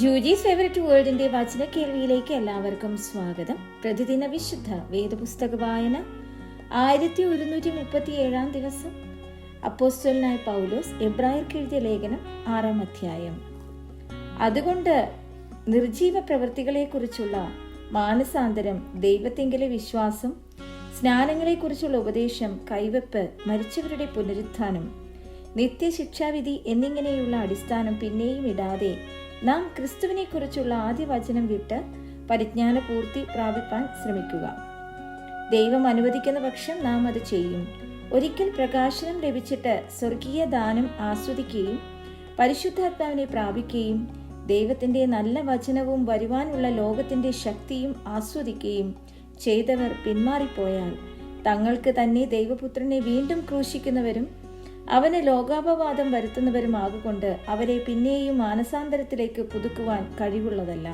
ജൂജീസ് favourite വേൾഡിന്റെ വചന കേൾവിയിലേക്ക് എല്ലാവർക്കും സ്വാഗതം. പ്രതിദിന വിശുദ്ധ വേദപുസ്തക വായന 1137 ദിവസം. അപ്പോസ്തലനായ പൗലോസ് എബ്രായർക്ക് എഴുതിയ ലേഖനം 6-ാം അധ്യായം. അതുകൊണ്ട് നിർജീവ പ്രവൃത്തികളെക്കുറിച്ചുള്ള മാനസാന്തരം, ദൈവത്തിങ്കലെ വിശ്വാസം, സ്നാനങ്ങളെക്കുറിച്ചുള്ള ഉപദേശം, കൈവെപ്പ്, മരിച്ചവരുടെ പുനരുത്ഥാനം, നിത്യശിക്ഷാവിധി എന്നിങ്ങനെയുള്ള അടിസ്ഥാനം പിന്നെയും ഇടാതെ നാം ക്രിസ്തുവിനെ കുറിച്ചുള്ള ആദ്യ വചനം വിട്ട് പരിജ്ഞാന പൂർത്തി പ്രാപിപ്പാൻ ശ്രമിക്കുക. ദൈവം അനുവദിക്കുന്ന പക്ഷം നാം അത് ചെയ്യും. ഒരിക്കൽ പ്രകാശനം ലഭിച്ചിട്ട് സ്വർഗീയ ദാനം ആസ്വദിക്കുകയും പരിശുദ്ധാത്മാവിനെ പ്രാപിക്കുകയും ദൈവത്തിന്റെ നല്ല വചനവും വരുവാനുള്ള ലോകത്തിന്റെ ശക്തിയും ആസ്വദിക്കുകയും ചെയ്തവർ പിന്മാറിപ്പോയാൽ തങ്ങൾക്ക് തന്നെ ദൈവപുത്രനെ വീണ്ടും ക്രൂശിക്കുന്നവരും അവന് ലോകാപവാദം വരുത്തുന്നവരുമാകൊണ്ട് അവരെ പിന്നെയും മാനസാന്തരത്തിലേക്ക് പുതുക്കുവാൻ കഴിവുള്ളതല്ല.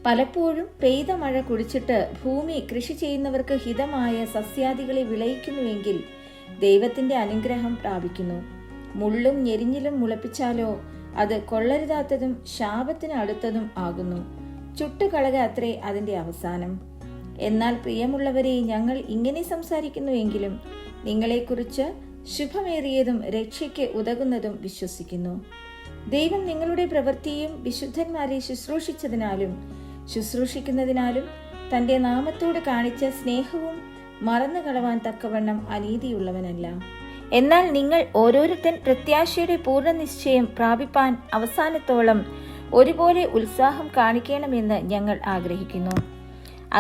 പലപ്പോഴും പെയ്ത മഴ കുടിച്ചിട്ട് ഭൂമി കൃഷി ചെയ്യുന്നവർക്ക് ഹിതമായ സസ്യാദികളെ വിളയിക്കുന്നുവെങ്കിൽ ദൈവത്തിന്റെ അനുഗ്രഹം പ്രാപിക്കുന്നു. മുള്ളും ഞെരിഞ്ഞിലും മുളപ്പിച്ചാലോ അത് കൊള്ളരുതാത്തതും ശാപത്തിന് അടുത്തതും ആകുന്നു. ചുട്ടുകളക അത്രേ അതിന്റെ അവസാനം. എന്നാൽ പ്രിയമുള്ളവരെ, ഞങ്ങൾ ഇങ്ങനെ സംസാരിക്കുന്നുവെങ്കിലും നിങ്ങളെക്കുറിച്ച് ശുഭമേറിയതും രക്ഷയ്ക്ക് ഉതകുന്നതും വിശ്വസിക്കുന്നു. ദൈവം നിങ്ങളുടെ പ്രവൃത്തിയും വിശുദ്ധന്മാരെ ശുശ്രൂഷിച്ചതിനാലും ശുശ്രൂഷിക്കുന്നതിനാലും തന്റെ നാമത്തോട് കാണിച്ച സ്നേഹവും മറന്നു കളവാൻ തക്കവണ്ണം അനീതിയുള്ളവനല്ല. എന്നാൽ നിങ്ങൾ ഓരോരുത്തൻ പ്രത്യാശയുടെ പൂർണ്ണ നിശ്ചയം പ്രാപിപ്പാൻ അവസാനത്തോളം ഒരുപോലെ ഉത്സാഹം കാണിക്കണമെന്ന് ഞങ്ങൾ ആഗ്രഹിക്കുന്നു.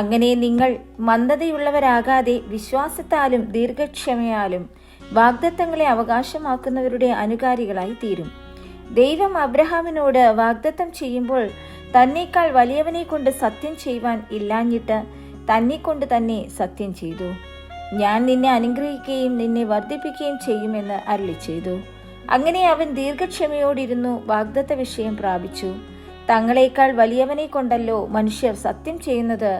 അങ്ങനെ നിങ്ങൾ മന്ദതയുള്ളവരാകാതെ വിശ്വാസത്താലും ദീർഘക്ഷമയാലും വാഗ്ദത്തങ്ങളെ അവകാശമാക്കുന്നവരുടെ അനുകാരികളായി തീരും. ദൈവം അബ്രഹാമിനോട് വാഗ്ദത്തം ചെയ്യുമ്പോൾ തന്നേക്കാൾ വലിയവനെ കൊണ്ട് സത്യം ചെയ്യുവാൻ ഇല്ലാഞ്ഞിട്ട് തന്നെ കൊണ്ട് തന്നെ സത്യം ചെയ്തു. ഞാൻ നിന്നെ അനുഗ്രഹിക്കുകയും നിന്നെ വർദ്ധിപ്പിക്കുകയും ചെയ്യുമെന്ന് അരുളി ചെയ്തു. അങ്ങനെ അവൻ ദീർഘക്ഷമയോടിരുന്നു വാഗ്ദത്ത വിഷയം പ്രാപിച്ചു. തങ്ങളെക്കാൾ വലിയവനെ കൊണ്ടല്ലോ മനുഷ്യർ സത്യം ചെയ്യുന്നത്.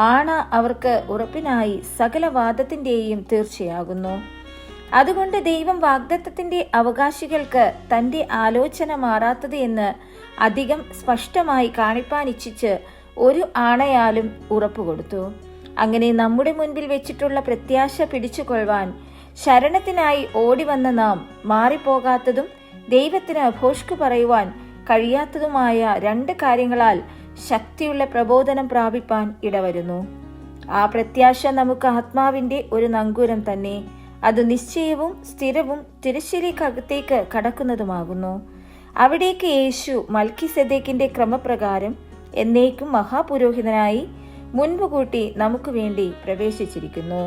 ആണ അവർക്ക് ഉറപ്പിനായി സകല വാദത്തിന്റെയും തീർച്ചയാകുന്നു. അതുകൊണ്ട് ദൈവം വാഗ്ദത്തത്തിന്റെ അവകാശികൾക്ക് തന്റെ ആലോചന മാറാത്തത് എന്ന് അധികം സ്പഷ്ടമായി കാണിപ്പാൻ ഇച്ഛിച്ച് ഒരു ആണയാലും ഉറപ്പുകൊടുത്തു. അങ്ങനെ നമ്മുടെ മുൻപിൽ വെച്ചിട്ടുള്ള പ്രത്യാശ പിടിച്ചുകൊള്ളുവാൻ ശരണത്തിനായി ഓടിവന്ന നാം മാറിപ്പോകാത്തതും ദൈവത്തിന് ഭോഷ്കു പറയുവാൻ കഴിയാത്തതുമായ 2 കാര്യങ്ങളാൽ ശക്തിയുള്ള പ്രബോധനം പ്രാപിപ്പാൻ ഇടവരുന്നു. ആ പ്രത്യാശ നമുക്ക് ആത്മാവിന്റെ ഒരു നങ്കൂരം തന്നെ. അത് നിശ്ചയവും സ്ഥിരവും തിരശ്ശീലക്കകത്തേക്ക് കടക്കുന്നതുമാകുന്നു. അവിടേക്ക് യേശു മൽക്കിസെദേക്കിന്റെ ക്രമപ്രകാരം എന്നേക്കും മഹാപുരോഹിതനായി മുൻപ് കൂട്ടി നമുക്ക് വേണ്ടി പ്രവേശിച്ചിരിക്കുന്നു.